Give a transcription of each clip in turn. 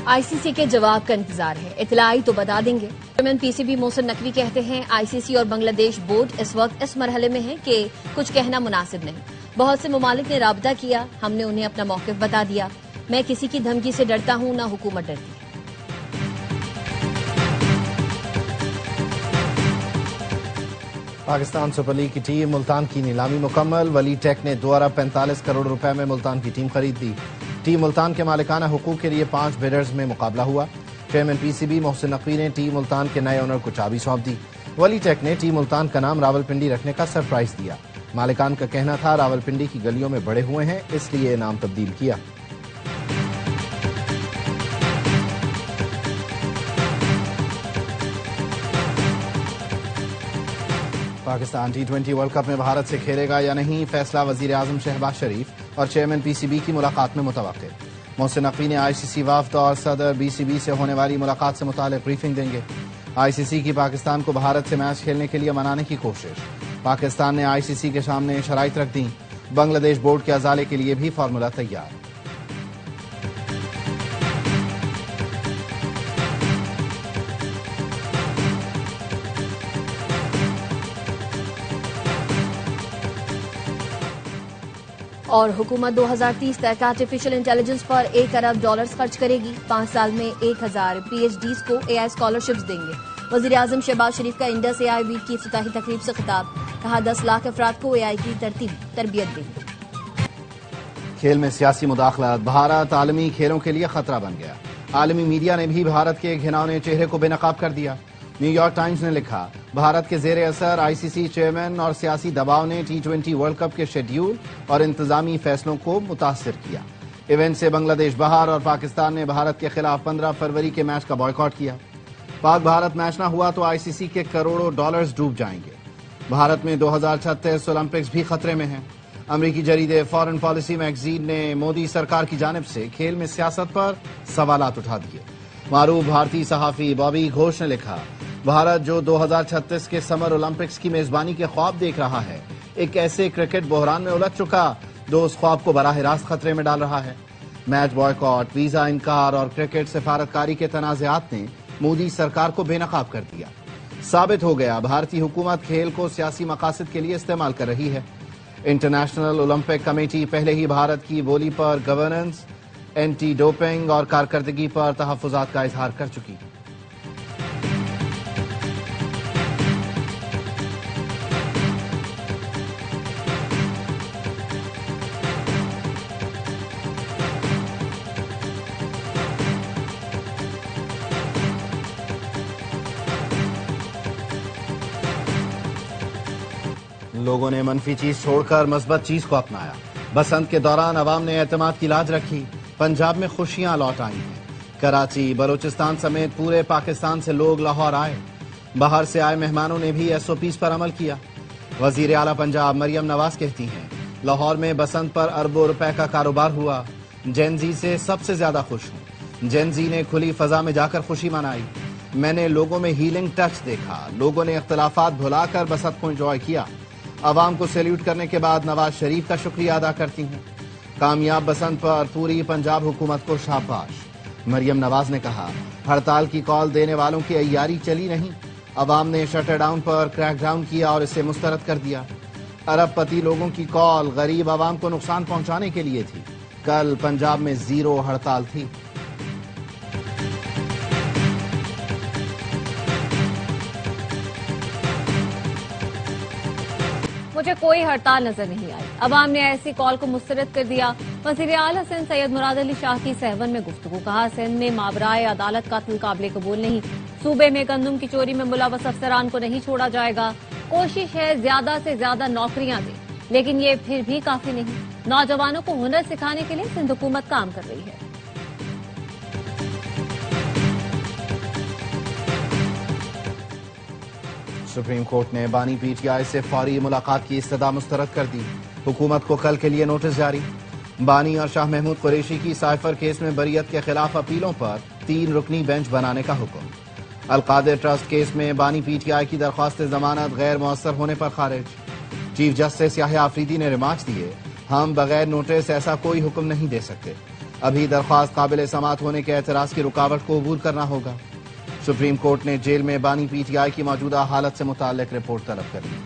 آئی سی سی کے جواب کا انتظار ہے، اطلاعی تو بتا دیں گے۔ Chairman P C B Mohsin Naqvi کہتے ہیں آئی سی سی اور بنگلہ دیش بورڈ اس وقت اس مرحلے میں ہے کہ کچھ کہنا مناسب نہیں۔ بہت سے ممالک نے رابطہ کیا، ہم نے انہیں اپنا موقف بتا دیا۔ میں کسی کی دھمکی سے ڈرتا ہوں، نہ حکومت ڈرتی ہے۔ پاکستان سپر لیگ کی ٹیم ملتان کی نیلامی مکمل۔ ولی ٹیک نے 2 ارب 45 کروڑ روپے میں ملتان کی ٹیم خرید لی۔ ٹیم ملتان کے مالکانہ حقوق کے لیے 5 بیڈرز میں مقابلہ ہوا۔ Chairman P C B Mohsin Naqvi نے ٹیم ملتان کے نئے اونر کو چابی سونپ دی۔ ولی ٹیک نے ٹیم ملتان کا نام راولپنڈی رکھنے کا سرپرائز دیا۔ مالکان کا کہنا تھا راولپنڈی کی گلیوں میں بڑے ہوئے ہیں، اس لیے نام تبدیل کیا۔ پاکستان ٹی20 ورلڈ کپ میں بھارت سے کھیلے گا یا نہیں، فیصلہ وزیر اعظم شہباز شریف اور چیئرمین پی سی بی کی ملاقات میں متوقع۔ محسن نقوی نے آئی سی سی وفد اور صدر بی سی بی سے ہونے والی ملاقات سے متعلق بریفنگ دیں گے۔ آئی سی سی کی پاکستان کو بھارت سے میچ کھیلنے کے لیے منانے کی کوشش۔ پاکستان نے آئی سی سی کے سامنے شرائط رکھ دیں، بنگلہ دیش بورڈ کے ازالے کے لیے بھی فارمولا تیار۔ اور حکومت 2030 تک آرٹیفیشل انٹیلیجنس پر $1 ارب خرچ کرے گی۔ 5 سال میں 1000 پی ایچ ڈیز کو اے آئی اسکالرشپس دیں گے۔ وزیر اعظم شہباز شریف کا انڈس اے آئی ویک کی افتتاحی تقریب سے خطاب، کہا 10 لاکھ افراد کو اے آئی کی تربیت دیں گے۔ کھیل میں سیاسی مداخلت، بھارت عالمی کھیلوں کے لیے خطرہ بن گیا۔ عالمی میڈیا نے بھی بھارت کے گھناؤنے چہرے کو بے نقاب کر دیا۔ نیو یارک ٹائمز نے لکھا، بھارت کے زیر اثر آئی سی سی چیئرمین اور سیاسی دباؤ نے ٹی20 ورلڈ کپ کے شیڈیول اور انتظامی فیصلوں کو متاثر کیا۔ ایونٹ سے بنگلہ دیش باہر اور پاکستان نے بھارت کے خلاف 15 فروری کے میچ کا بائیکاٹ کیا۔ پاک بھارت میچ نہ ہوا تو آئی سی سی کے کروڑوں ڈالرز ڈوب جائیں گے۔ بھارت میں 2036 اولمپکس بھی خطرے میں ہیں۔ امریکی جریدے فارن پالیسی میگزین نے مودی سرکار کی جانب سے کھیل میں سیاست پر سوالات اٹھا دیے۔ معروف بھارتی صحافی بابی گھوش نے لکھا، بھارت جو 2036 کے سمر اولمپکس کی میزبانی کے خواب دیکھ رہا ہے، ایک ایسے کرکٹ بحران میں الجھ چکا جو اس خواب کو براہ راست خطرے میں ڈال رہا ہے۔ میچ بائیکاٹ، ویزا انکار اور کرکٹ سفارتکاری کے تنازعات نے مودی سرکار کو بے نقاب کر دیا۔ ثابت ہو گیا بھارتی حکومت کھیل کو سیاسی مقاصد کے لیے استعمال کر رہی ہے۔ انٹرنیشنل اولمپک کمیٹی پہلے ہی بھارت کی بولی پر گورننس، اینٹی ڈوپنگ اور کارکردگی پر تحفظات کا اظہار کر چکی۔ لوگوں نے منفی چیز چھوڑ کر مثبت چیز کو اپنایا۔ بسنت کے دوران عوام نے اعتماد کی لاج رکھی، پنجاب میں خوشیاں لوٹ آئی ہیں۔ کراچی، بلوچستان سمیت پورے پاکستان سے لوگ لاہور آئے۔ باہر سے آئے مہمانوں نے بھی ایس او پیز پر عمل کیا۔ وزیر اعلیٰ پنجاب مریم نواز کہتی ہیں، لاہور میں بسنت پر اربوں روپے کا کاروبار ہوا۔ جین زی سے سب سے زیادہ خوش ہوں۔ جین زی نے کھلی فضا میں جا کر خوشی منائی۔ میں نے لوگوں میں ہیلنگ ٹچ دیکھا، لوگوں نے اختلافات بھلا کر بسنت کو انجوائے کیا۔ عوام کو سیلیوٹ کرنے کے بعد نواز شریف کا شکریہ ادا کرتی ہوں۔ کامیاب بسنت پر پوری پنجاب حکومت کو شاباش۔ مریم نواز نے کہا، ہڑتال کی کال دینے والوں کی عیاری چلی نہیں۔ عوام نے شٹر ڈاؤن پر کریک ڈاؤن کیا اور اسے مسترد کر دیا۔ ارب پتی لوگوں کی کال غریب عوام کو نقصان پہنچانے کے لیے تھی۔ کل پنجاب میں 0 ہڑتال تھی۔ مجھے کوئی ہڑتال نظر نہیں آئی، عوام نے ایسی کال کو مسترد کر دیا۔ وزیر اعلیٰ سندھ سید مراد علی شاہ کی سہون میں گفتگو، کہا سندھ میں ماورائے عدالت قتل قابل قبول نہیں۔ صوبے میں گندم کی چوری میں ملوث افسران کو نہیں چھوڑا جائے گا۔ کوشش ہے زیادہ سے زیادہ نوکریاں دیں، لیکن یہ پھر بھی کافی نہیں۔ نوجوانوں کو ہنر سکھانے کے لیے سندھ حکومت کام کر رہی ہے۔ سپریم کورٹ نے بانی پی ٹی آئی سے فوری ملاقات کی استدعا مسترد کر دی۔ حکومت کو کل کے لیے نوٹس جاری۔ بانی اور شاہ محمود قریشی کی سائفر کیس میں بریت کے خلاف اپیلوں پر 3 رکنی بینچ بنانے کا حکم۔ القادر ٹرسٹ کیس میں بانی پی ٹی آئی کی درخواست ضمانت غیر مؤثر ہونے پر خارج۔ چیف جسٹس یحییٰ آفریدی نے ریمارکس دیے، ہم بغیر نوٹس ایسا کوئی حکم نہیں دے سکتے۔ ابھی درخواست قابل سماعت ہونے کے اعتراض کی رکاوٹ کو عبور کرنا ہوگا۔ سپریم کورٹ نے جیل میں بانی پی ٹی آئی کی موجودہ حالت سے متعلق رپورٹ طلب کر لی۔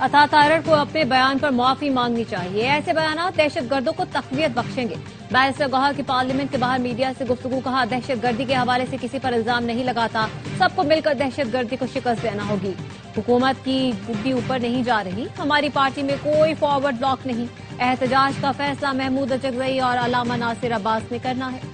عطا تارڑ کو اپنے بیان پر معافی مانگنی چاہیے، ایسے بیانات دہشت گردوں کو تقویت بخشیں گے۔ بیرسٹر گوہر کی پارلیمنٹ کے باہر میڈیا سے گفتگو، کہا دہشت گردی کے حوالے سے کسی پر الزام نہیں لگاتا، سب کو مل کر دہشت گردی کو شکست دینا ہوگی۔ حکومت کی گڈی اوپر نہیں جا رہی، ہماری پارٹی میں کوئی فارورڈ بلاک نہیں، احتجاج کا فیصلہ محمود اچکزئی اور علامہ ناصر عباس نے کرنا ہے۔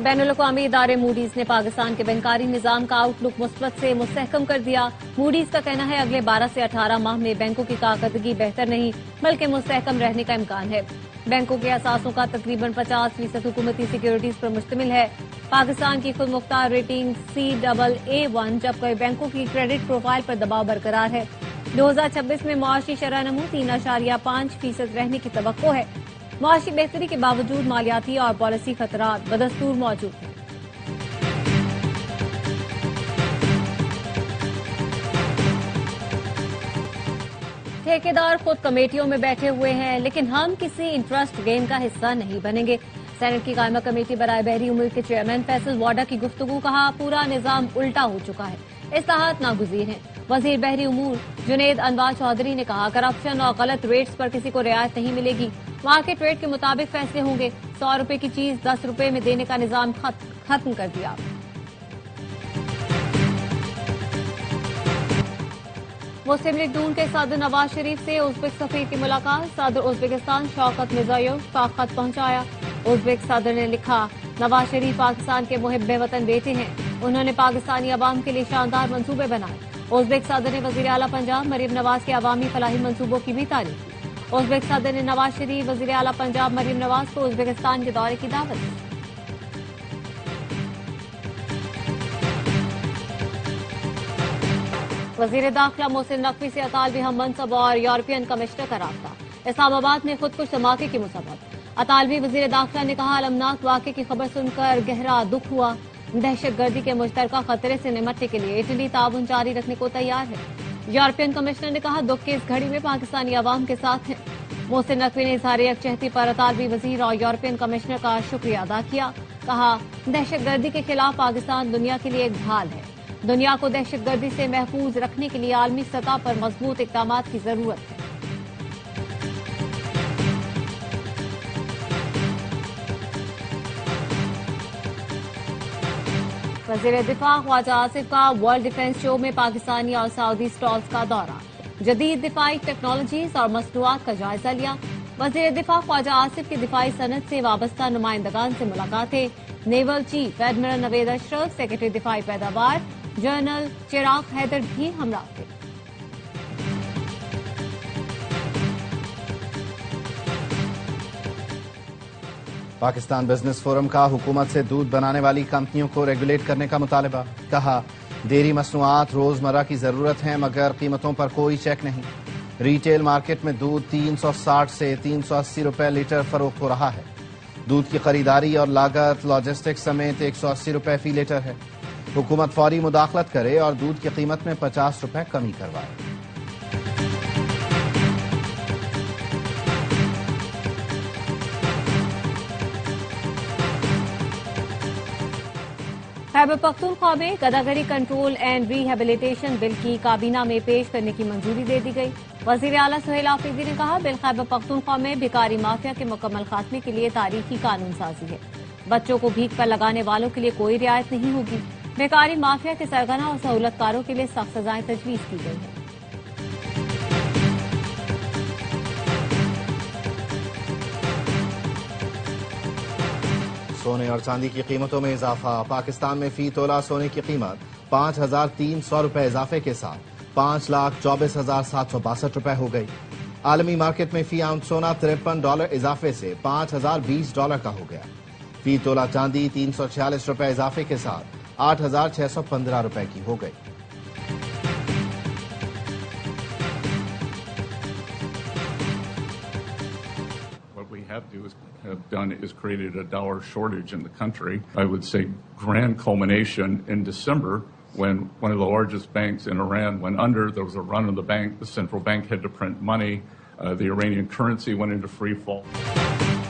بین الاقوامی ادارے موڈیز نے پاکستان کے بینکاری نظام کا آؤٹ لک مثبت سے مستحکم کر دیا۔ موڈیز کا کہنا ہے اگلے 12 سے 18 ماہ میں بینکوں کی کارکردگی بہتر نہیں بلکہ مستحکم رہنے کا امکان ہے۔ بینکوں کے اثاثوں کا تقریباً 50% حکومتی سیکیورٹیز پر مشتمل ہے۔ پاکستان کی خود مختار ریٹنگ CAA1 جبکہ بینکوں کی کریڈٹ پروفائل پر دباؤ برقرار ہے۔ 2026 میں معاشی شرح نمو 3.5% رہنے کی توقع ہے۔ معاشی بہتری کے باوجود مالیاتی اور پالیسی خطرات بدستور موجود ہیں۔ ٹھیکیدار خود کمیٹیوں میں بیٹھے ہوئے ہیں لیکن ہم کسی انٹرسٹ گیم کا حصہ نہیں بنیں گے۔ سینٹ کی قائمہ کمیٹی برائے بحری امور کے چیئرمین فیصل واڈا کی گفتگو، کہا پورا نظام الٹا ہو چکا ہے، اصلاحات ناگزیر ہیں۔ وزیر بحری امور جنید انوار چودھری نے کہا کرپشن اور غلط ریٹس پر کسی کو رعایت نہیں ملے گی، مارکیٹ ریٹ کے مطابق فیصلے ہوں گے۔ 100 روپے کی چیز 10 روپے میں دینے کا نظام ختم کر دیا۔ مسلم لیگ نون کے صدر نواز شریف سے ازبک سفیر کی ملاقات، صدر ازبکستان شوکت مرزیوف کا خط پہنچایا۔ ازبک صدر نے لکھا نواز شریف پاکستان کے محب وطن بیٹے ہیں، انہوں نے پاکستانی عوام کے لیے شاندار منصوبے بنائے۔ ازبک صدر نے وزیر اعلیٰ پنجاب مریم نواز کے عوامی فلاحی منصوبوں کی بھی تعریف کی۔ ازبک صدر نے نواز شریف وزیر اعلیٰ پنجاب مریم نواز کو ازبکستان کے دورے کی دعوت دی۔ وزیر داخلہ محسن نقوی سے اطالوی ہم منصب اور یورپین کمشنر کا رابطہ، اسلام آباد میں خود کش دھماکے کی مسبت۔ اطالوی وزیر داخلہ نے کہا المناک واقعے کی خبر سن کر گہرا دکھ ہوا، دہشت گردی کے مشترکہ خطرے سے نمٹنے کے لیے اٹلی تعاون جاری رکھنے کو تیار ہے۔ یورپین کمشنر نے کہا دکھ کی اس گھڑی میں پاکستانی عوام کے ساتھ ہیں۔ محسن نقوی نے اظہار یکجہتی پر اطالوی وزیر اور یورپین کمشنر کا شکریہ ادا کیا، کہا دہشت گردی کے خلاف پاکستان دنیا کے لیے ایک ڈھال ہے، دنیا کو دہشت گردی سے محفوظ رکھنے کے لیے عالمی سطح پر مضبوط اقدامات کی ضرورت ہے۔ وزیر دفاع خواجہ آصف کا ورلڈ ڈیفنس شو میں پاکستانی اور سعودی سٹالز کا دورہ، جدید دفاعی ٹیکنالوجیز اور مصنوعات کا جائزہ لیا۔ وزیر دفاع خواجہ آصف کی دفاعی صنعت سے وابستہ نمائندگان سے ملاقاتیں، نیول چیف ایڈمرل نوید اشرف، سیکرٹری دفاعی پیداوار جنرل چراغ حیدر بھی ہمراہ تھے۔ پاکستان بزنس فورم کا حکومت سے دودھ بنانے والی کمپنیوں کو ریگولیٹ کرنے کا مطالبہ، کہا ڈیری مصنوعات روزمرہ کی ضرورت ہیں مگر قیمتوں پر کوئی چیک نہیں۔ ریٹیل مارکیٹ میں دودھ 360 سے 380 روپے لیٹر فروخت ہو رہا ہے۔ دودھ کی خریداری اور لاگت لاجسٹکس سمیت 180 روپے فی لیٹر ہے۔ حکومت فوری مداخلت کرے اور دودھ کی قیمت میں 50 روپے کمی کروائے۔ خیبر پختونخوا میں گداگری کنٹرول اینڈ ری ہیبلیٹیشن بل کی کابینہ میں پیش کرنے کی منظوری دے دی گئی۔ وزیر اعلیٰ سہیل آفریدی نے کہا بل خیبر پختونخوا میں بھکاری مافیا کے مکمل خاتمے کے لیے تاریخی قانون سازی ہے۔ بچوں کو بھیک پر لگانے والوں کے لیے کوئی رعایت نہیں ہوگی۔ بھکاری مافیا کے سرگنا اور سہولت کاروں کے لیے سخت سزائیں تجویز کی گئی ہیں۔ سونے اور چاندی کی قیمتوں میں اضافہ، پاکستان میں فی تولہ سونے کی قیمت 5,300 روپے اضافے کے ساتھ 5,24,762 روپے ہو گئی۔ عالمی مارکیٹ میں فی اونس سونا $53 اضافے سے $5,020 کا ہو گیا۔ فی تولہ چاندی 346 روپے اضافے کے ساتھ 8,615 روپے کی ہو گئی۔ What we have to do is have done is created a dollar shortage in the country. I would say grand culmination in December when one of the largest banks in Iran went under. There was a run on the bank. The central bank had to print money. The Iranian currency went into free fall.